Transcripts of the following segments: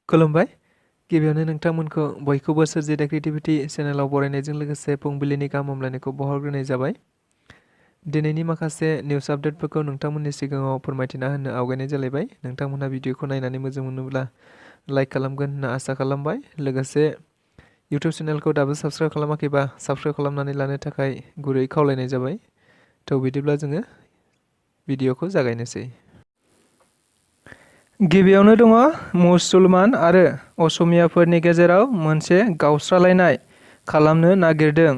खुलुमबाय गिबियावनो नोंथांमोनखौ बयखौबो सोरजिदा क्रिएटिभिटी चेनेलाव बरायनायजों लोगोसे फुंबिलिनि गाहाम हामलायनायखौ बावहरग्रोनाय जाबाय। दिनैनि माखासे निउज आपडेटफोरखौ नोंथांमोननि सिगाङाव फोरमायथिना होनो आवगायनाय जालायबाय। नोंथांमोनहा भिडिअखौ नायनानै मोजां मोनोब्ला लाइक खालामगोन होनना आसा खालामबाय। लोगोसे इउटिउब चेनेलखौ दाबो साबस्क्राइब खालामाखैबा साबस्क्राइब खालामनानै लानो थाखाय गुरै खावलायनाय जाबाय। थ' बिदिब्ला जोङो भिडिअखौ जागायनोसै। गिबियावनो दङ मुसलमान आरो असमियाफोरनि गेजेराव मोनसे गावस्रालायनाय खालामनो नागिरदों।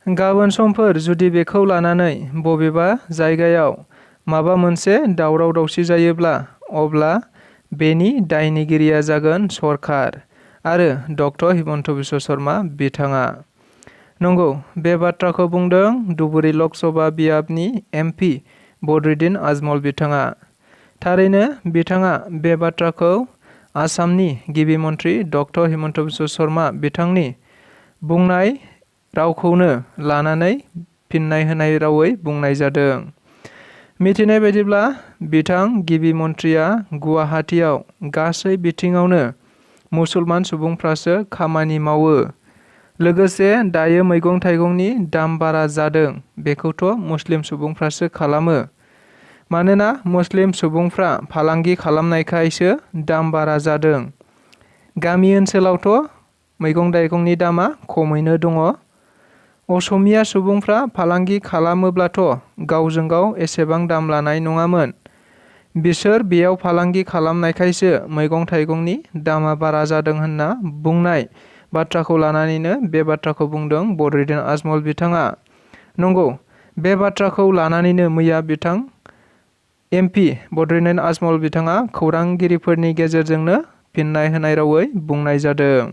गाबोन समफोर जुदि बेखौ लानानै बबेबा जायगायाव माबा मोनसे दावराव दावसि जायोब्ला अब्ला बेनि दायनिगिरिया जागोन सरकार आरो डक्टर हिमन्त बिश्व शर्मा बिथाङा। नंगौ, बे बाथ्राखौ बुंदों धुबुरी लकसभा बियाबनि एमपि बदरुद्दिन आजमल बिथाङा। थारैनो बिथाङा बे बाथ्राखौ आसामनि गिबि मन्थ्रि डक्टर हिमन्त बिश्व शर्मा बिथांनि बुंनाय रावखौनो लानानै फिननाय होनाय रावै बुंनाय जादों। मिथिनाय बायदिब्ला बिथां गिबि मन्थ्रिया गुवाहाटीआव गासै बिथिङावनो मुसलमान सुबुंफ्रासो खामानि मावो। लोगोसे दायो मैगं थाइगंनि दाम बारा जादों बेखौथ' मुस्लिम सुबुंफ्रासो खालामो। मानोना मुस्लिम सुबुंफ्रा फालांगि खालामनायखायसो दाम बारा जादों। गामि ओनसोलावथ' मैगं थाइगंनि दामा खमैनो दङ। असमिया सुबुंफ्रा फालांगि खालामोब्लाथ' गावजों गाव एसेबां दाम लानाय नङामोन। बिसोर बेयाव फालांगि खालामनायखायसो मैगं थाइगंनि दामा बारा जादों होनना बुंनाय बाथ्राखौ लानानैनो बे बाथ्राखौ बुंदों बदरुद्दिन आजमल बिथाङा। नंगौ, बे बाथ्राखौ लानानैनो मैया बिथां एमपि बदरुद्दिन आजमल बिथाङा खौरांगिरिफोरनि गेजेरजोंनो फिननाय होनाय रावै बुंनाय जादों।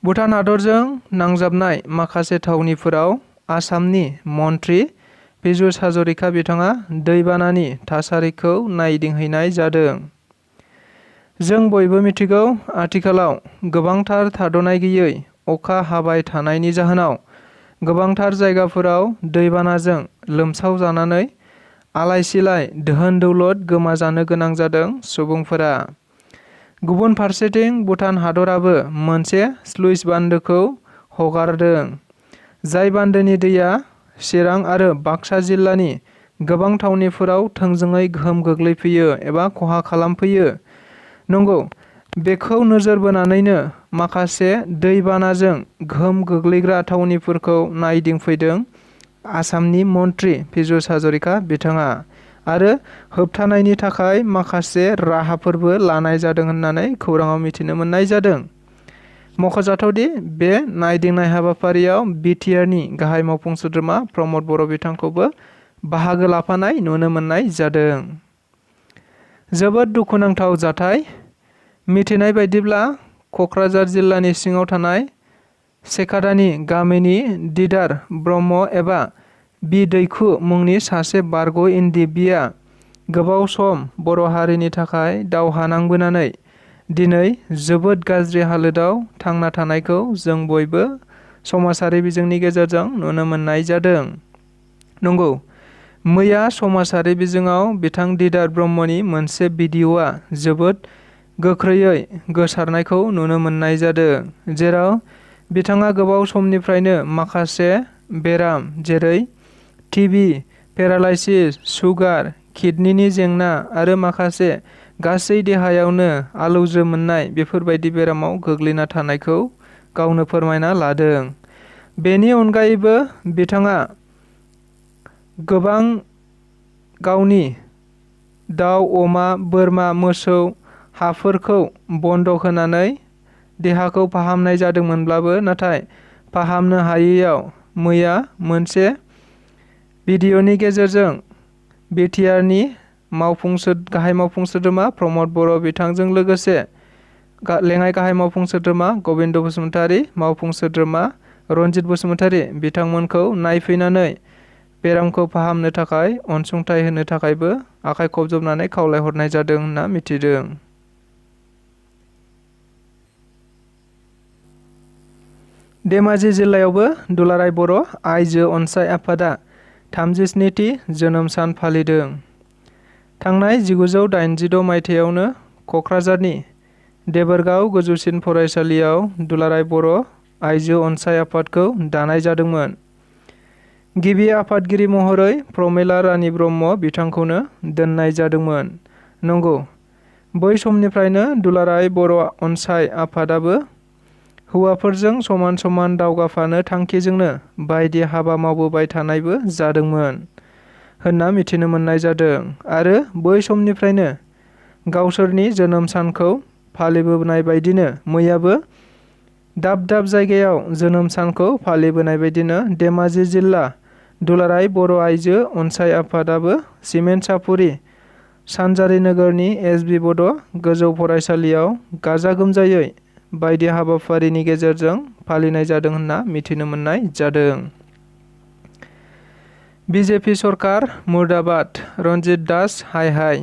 भुटान हादरजों नांजाबनाय माखासे थावनिफोराव आसामनि मन्थ्रि पीयूष हाजरिका बिथाङा दैबानानि थासारिखौ नायदिंहैनाय जादों। जों बयबो मिथिगौ आथिखालाव गोबांथार थाद'नाय गैयै अखा हाबाय थानायनि जाहोनाव गोबांथार जायगाफोराव दैबानाजों लोमसाव जानानै आलाय सिलाय धोन दौलत गोमाजानो गोनां जादों सुबुंफोरा। गुबुन फारसेथिं भुटान हादराबो मोनसे स्लुइस बान्दोखौ हगारदों। जाय बान्दोनि दैया चिरां आरो बाक्सा जिल्लानि गोबां थावनिफोराव थोंजोङै गोहोम गोग्लैफैयो एबा खहा खालामफैयो। नंगौ, बेखौ नोजोर बोनानैनो माखासे दैबानाजों गोहोम गोग्लैग्रा थावनिफोरखौ नायदिंफैदों आसामनि मन्थ्रि पीयूष हाजरिका बिथाङा आरो होबथानायनि थाखाय माखासे राहाफोरबो लानाय जादों होननानै खौराङाव मिथिनो मोननाय जादों। मख'जाथावदि बे नायदिंनाय हाबाफारियाव बिटिआरनि गाहाय मावफुं सोद्रोमा प्रमद बर' बिथांखौबो बाहागो लाफानाय नुनो मोननाय जादों। जोबोद दुखुनांथाव जाथाय। मिथिनाय बायदिब्ला क'क्राझार जिल्लानि सिङाव थानाय सेकादानि गामिनि दिदार ब्रह्म एबा बि दैखु मुंनि सासे बारग' NDFBआ गोबाव सम बर' हारिनि थाखाय दावहा नांबोनानै दिनै जोबोद गाज्रि हालोदाव थांना थानायखौ जों बयबो समाजारि बिजोंनि गेजेरजों नुनो मोननाय जादों। नंगौ, मैया समाजारि बिजोङाव बिथां दिदार ब्रह्मनि मोनसे भिडिअ'आ जोबोद गोख्रैयै गोसारनायखौ नुनो मोननाय जादों। जेराव बिथाङा गोबाव समनिफ्रायनो माखासे बेराम जेरै टिबि, पेरालाइसिस, सुगार, किडनिनि जेंना आरो माखासे गासै देहायावनो आलौज्रो मोननाय बेफोरबायदि बेरामाव गोग्लैना थानायखौ गावनो फोरमायना लादों। बेनि अनगायैबो बिथाङा गोबां गावनि दाउ, अमा, बोरमा, मोसौ हाफोरखौ बन्दक होनानै देहाखौ फाहामनाय जादोंमोनब्लाबो नाथाय फाहामनो हायैयाव मैया मोनसे भिडिअ'नि गेजेरजों बिटिआरनि गाहाय मावफुं सोद्रोमा प्रमद बर' बिथांजों लोगोसे लेङाइ गाहाय मावफुं सोद्रोमा गबिन्द बसुमतारी, मावफुं सोद्रोमा रनजित बसुमतारी बिथांमोनखौ नायफैनानै बेरामखौ फाहामनो थाखाय अनसुंथाइ होनो थाखायबो आखाइ खबजबनानै खावलायहरनाय जादों होनना मिथिदों। धेमाजि जिल्लायावबो दुलाराय बर' आइजो अनसाय आफादा 37थि जोनोम सान फालिदों। थांनाय 1986 मायथाइयावनो क'क्राझारनि देबोरगाव गोजौसिन फरायसालियाव दुलाराय बर' आइजो अनसाय आफादखौ दानाय जादोंमोन। गिबि आफादगिरि महरै प्रमिला रानी ब्रह्म बिथांखौनो दोननाय जादोंमोन। नंगौ, बै समनिफ्रायनो दुलाराय बर' अनसाय आफादाबो हौवाफोरजों समान समान दावगाफानो थांखिजोंनो बायदि हाबा मावबोबाय थानायबो जादोंमोन होनना मिथिनो मोननाय जादों आरो बै समनिफ्रायनो गावसोरनि जोनोम सानखौ फालिबोनाय बायदिनो मैयाबो दाब दाब जायगायाव जोनोम सानखौ फालिबोनाय बायदिनो धेमाजि जिल्ला दुलाराय बर' आइजो अनसाय आफादाबो सिमेन्ट-सापुरि सानजारि नोगोरनि एस.बि. बड' गोजौ फरायसालियाव गाजा गोमजायै बायदि हाबाफारिनि गेजेरजों फालिनाय जादों होनना मिथिनो मोननाय जादों। बिजेपि सरकार मुर्दाबाद, रनजित दास हाय हाय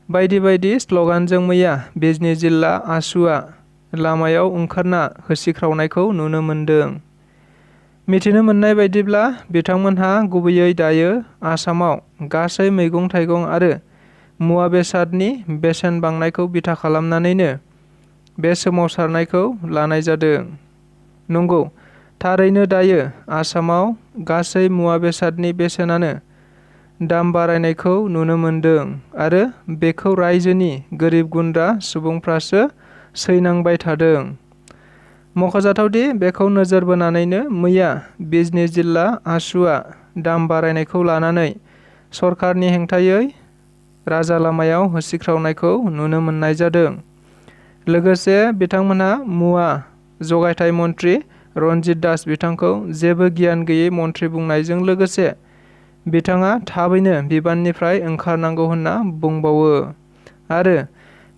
बायदि बायदि स्लगानजों मैया बिजनी जिल्ला आसुआ लामायाव ओंखारना होसिख्रावनायखौ नुनो मोन्दों। मिथिनो मोननाय बायदिब्ला बिथांमोनहा गुबैयै दायो आसामाव गासै मैगं-थाइगं आरो मुवा बेसादनि बेसेन बांनायखौ बिथा खालामनानैनो बे सोमावसारनायखौ लानाय जादों। नंगौ, थारैनो दायो आसामाव गासै मुवा बेसादनि बेसेनानो दाम बारायनायखौ नुनो मोन्दों आरो बेखौ रायजोनि गोरिब गुन्द्रा सुबुंफ्रासो सैनांबाय थादों। मख'जाथावदि बेखौ नोजोर बोनानैनो मैया बिजनी जिल्ला आसुआ दाम बारायनायखौ लानानै सरकारनि हेंथायै राजालामायाव होसिख्रावनायखौ नुनो मोननाय जादों। लोगोसे बिथांमोनहा मुवा जगायथाय मन्त्रि रनजित दास बिथांखौ जेबो गियान गैयै मन्त्रि बुंनायजों लोगोसे बिथाङा थाबैनो बिबाननिफ्राय ओंखारनांगौ होनना बुंबावो आरो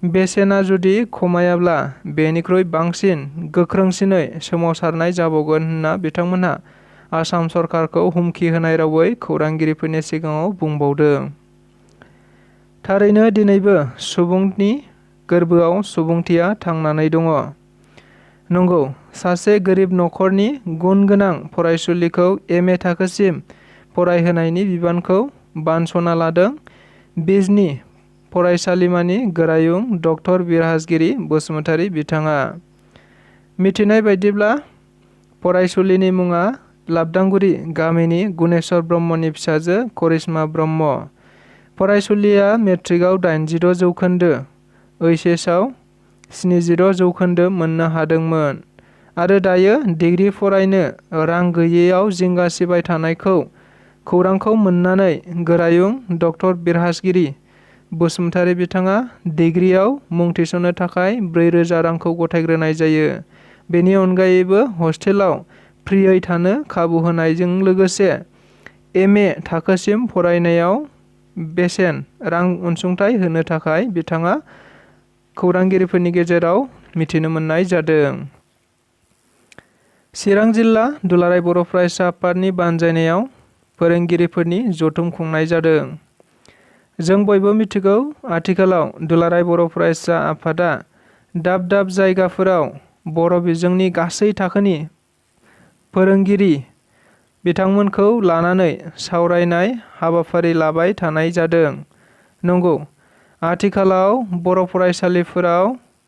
बेसेना जुदि खमायाब्ला बेनिख्रुइ बांसिन गोख्रोंसिनै सोमावसारनाय जाबावगोन होनना बिथांमोनहा आसाम सरकारखौ हुमखि होनाय रावै खौरांगिरिफोरनि सिगाङाव बुंबावदों। थारैनो दिनैबो सुबुंनि गोरबोआव सुबुंथिया थांनानै दङ। नंगौ, सासे गोरिब नखरनि गुन गोनां फरायसुलिखौ एम.ए. थाखोसिम फरायहोनायनि बिबानखौ बानस'ना लादों बिजनी फरायसालिमानि गोरायुं डक्टर बिरहाजगिरि बसुमतारी बिथाङा। मिथिनाय बायदिब्ला फरायसुलिनि मुङा लाबदांगुरि गामिनि गुनेश्वर ब्रह्मनि फिसाजो करिश्मा ब्रह्म। फरायसुलिया मेट्रिकआव 86 जौखोन्दो, ओइचएसआव 70 जौखोन्दो मोननो हादोंमोन आरो दायो डिग्री फरायनो रां गैयैयाव जिंगा थानायखौ खौरांखौ मोननानै गोरायुं डक्टर बिरहाजगिरि बसुमतारी बिथाङा डिग्रीआव मुं थिसननो थाखाय 4,000 रांखौ गथायग्रोनाय जायो। बेनि अनगायैबो हस्टेलाव फ्रियै थानो खाबु होनायजों लोगोसे एम.ए. थाखोसिम फरायनायाव बेसेन रां अनसुंथाइ होनो थाखाय बिथाङा खौरांगिरिफोरनि गेजेराव मिथिनो मोननाय जादों। चिरां जिल्ला दुलाराय बर' फरायसा आफादनि बानजायनायाव फोरोंगिरिफोरनि जथुम खुंनाय जादों। जों बयबो मिथिगौ, आथिखालाव दुलाराय बर' फरायसा आफादा दाब दाब जायगाफोराव बर' बिजोंनि गासै थाखोनि फोरोंगिरि बिथांमोनखौ लानानै सावरायनाय हाबाफारि लाबाय थानाय जादों। नंगौ, आथिखालाव बर' फरायसालिफोराव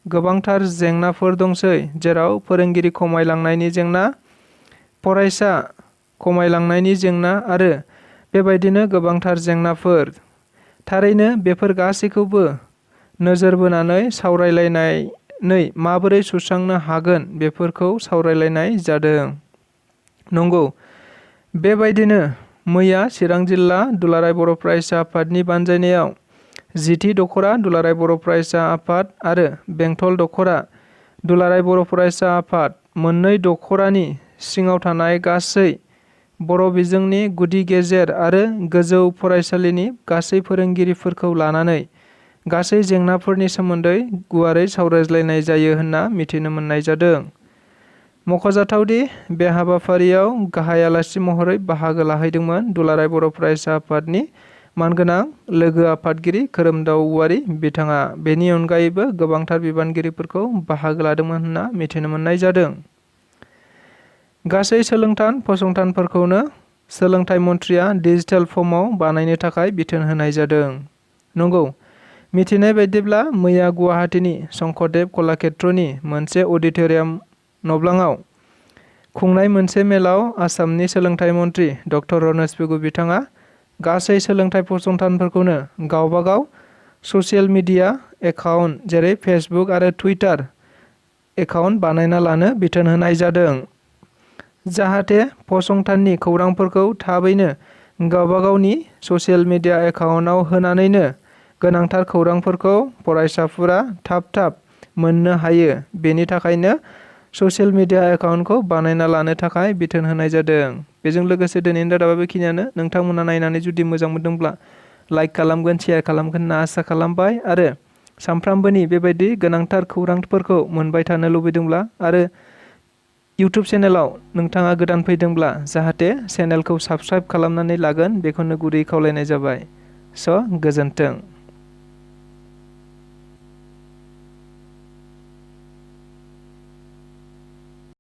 गोबांथार जेंनाफोर दंसै, जेराव फोरोंगिरि खमायलांनायनि जेंना, फरायसा खमायलांनायनि जेंना आरो बेबायदिनो गोबांथार जेंनाफोर। थारैनो बेफोर गासैखौबो नोजोर बोनानै सावरायलायनानै माबोरै सुस्रांनो हागोन बेफोरखौ सावरायलायनाय जादों। नंगौ, बेबायदिनो मैया चिरां जिल्ला दुलाराय बर' फरायसा आफादनि बानजायनायाव 10थि दख'रा दुलाराय बर' फरायसा आफाद आरो बेंटल दख'रा दुलाराय बर' फरायसा आफाद मोननै दख'रानि सिङाव थानाय गासै बर' बिजोंनि गुदि गेजेर आरो गोजौ फरायसालिनि गासै फोरोंगिरिफोरखौ लानानै गासै जेंनाफोरनि सोमोन्दै गुवारै सावरायज्लायनाय जायो होनना मिथिनो मोननाय जादों। मख'जाथावदि बे हाबाफारियाव गाहाय आलासि महरै बाहागो लाहैदोंमोन दुलाराय बर' फरायसा आफादनि मानगोनां लोगो आफादगिरि खोरोमदाव औवारी बिथाङा। बेनि अनगायैबो गोबांथार बिबानगिरिफोरखौ बाहागो लादोंमोन होनना मिथिनो मोननाय जादों। गासै सोलोंथान फसंथानफोरखौनो सोलोंथाइ मन्थ्रिया डिजिटेल फर्मआव बानायनो थाखाय बिथोन होनाय जादों। नंगौ, मिथिनाय बायदिब्ला मैया गुवाहाटीनि शंकरदेव कलाक्षेत्रनि मोनसे अडिटोरियाम नब्लाङाव खुंनाय मोनसे मेलाव आसामनि सोलोंथाइ मन्त्रि डक्टर रमेश पेगु बिथाङा गासै सोलोंथाइ फसंथानफोरखौनो गावबागाव ससियेल मिडिया एकाउन्ट जेरै फेसबुक आरो टुइटार एकाउन्ट बानायना लानो बिथोन होनाय जादों। जाहाथे फसंथाननि खौरांफोरखौ थाबैनो गावबागावनि ससियेल मिडिया एकाउन्टआव होनानैनो गोनांथार खौरांफोरखौ फरायसाफोरा थाब मोननो हायो। बेनि थाखायनो ससियेल मिडिया एकाउन्टखौ बानायना लानो थाखाय बिथोन होनाय जादों। बेजों लोगोसे दिनैनि रादाबा बेखिनियानो। नोंथांमोना नायनानै जुदि मोजां मोनदोंब्ला लाइक खालामगोन, शेयार खालामगोन होनना आसा खालामबाय आरो सानफ्रामबोनि बेबायदि गोनांथार खौरांफोरखौ मोनबाय थानो लुबैदोंब्ला आरो इउटुब चेनेलाव नोंथाङा गोदान फैदोंब्ला जाहाथे चेनेलखौ साबस्क्राइब खालामनानै लागोन बेखौनो गुरै खावलायनाय जाबाय। स' गोजोन्थों।